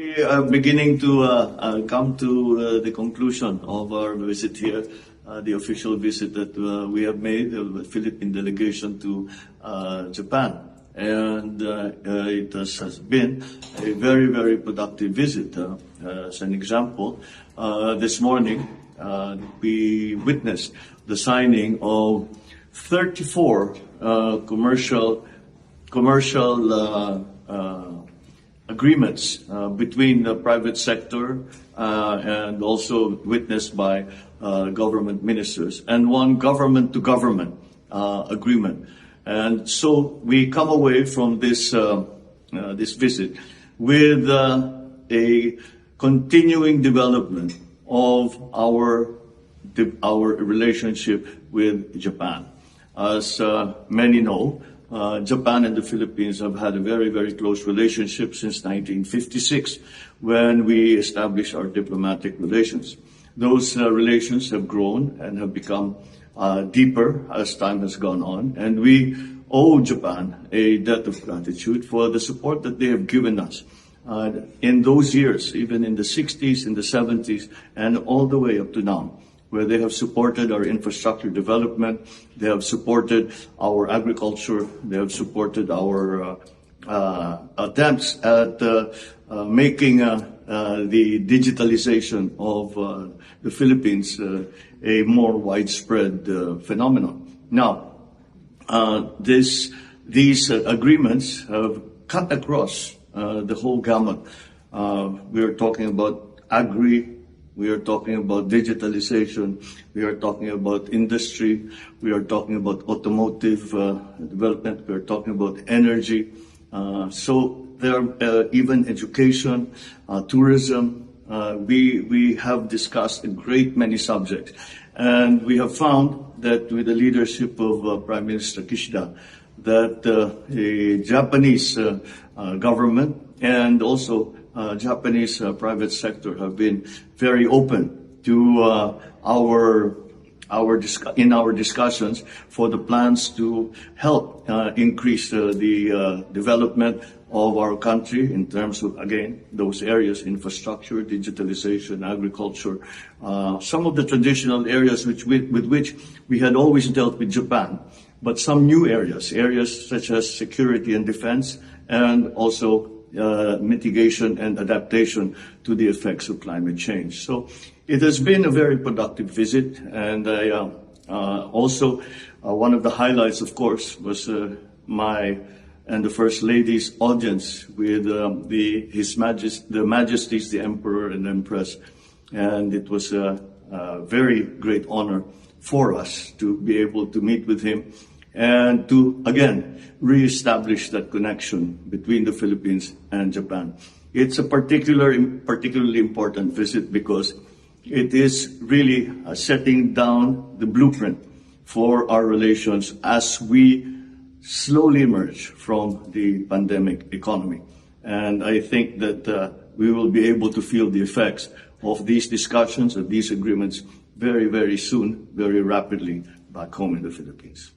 We are beginning to come to the conclusion of our visit here, the official visit that we have made, the Philippine delegation to Japan. And it has been a very, very productive visit. As an example, this morning we witnessed the signing of 34 commercial agreements between the private sector and also witnessed by government ministers, and one government-to-government agreement. And so we come away from this visit with a continuing development of our relationship with Japan. As many know, Japan and the Philippines have had a very, very close relationship since 1956, when we established our diplomatic relations. Those relations have grown and have become deeper as time has gone on, and we owe Japan a debt of gratitude for the support that they have given us in those years, even in the 60s, in the 70s, and all the way up to now, where they have supported our infrastructure development, they have supported our agriculture, they have supported our attempts at making the digitalization of the Philippines a more widespread phenomenon. Now, these agreements have cut across the whole gamut. We are talking about we are talking about digitalization, we are talking about industry, we are talking about automotive development, we are talking about energy. So there are even education, tourism. We have discussed a great many subjects. And we have found that with the leadership of Prime Minister Kishida, that the Japanese government and also Japanese private sector have been very open to our discussions for the plans to help increase the development of our country in terms of, again, those areas: infrastructure, digitalization, agriculture, some of the traditional areas with which we had always dealt with Japan, but some new areas such as security and defense, and also mitigation and adaptation to the effects of climate change. So it has been a very productive visit, and also one of the highlights, of course, was my and the First Lady's audience with the Majesties, the Emperor and Empress, and it was a very great honor for us to be able to meet with him and to, again, reestablish that connection between the Philippines and Japan. It's a particularly important visit because it is really setting down the blueprint for our relations as we slowly emerge from the pandemic economy. And I think that we will be able to feel the effects of these discussions, of these agreements very, very soon, very rapidly back home in the Philippines.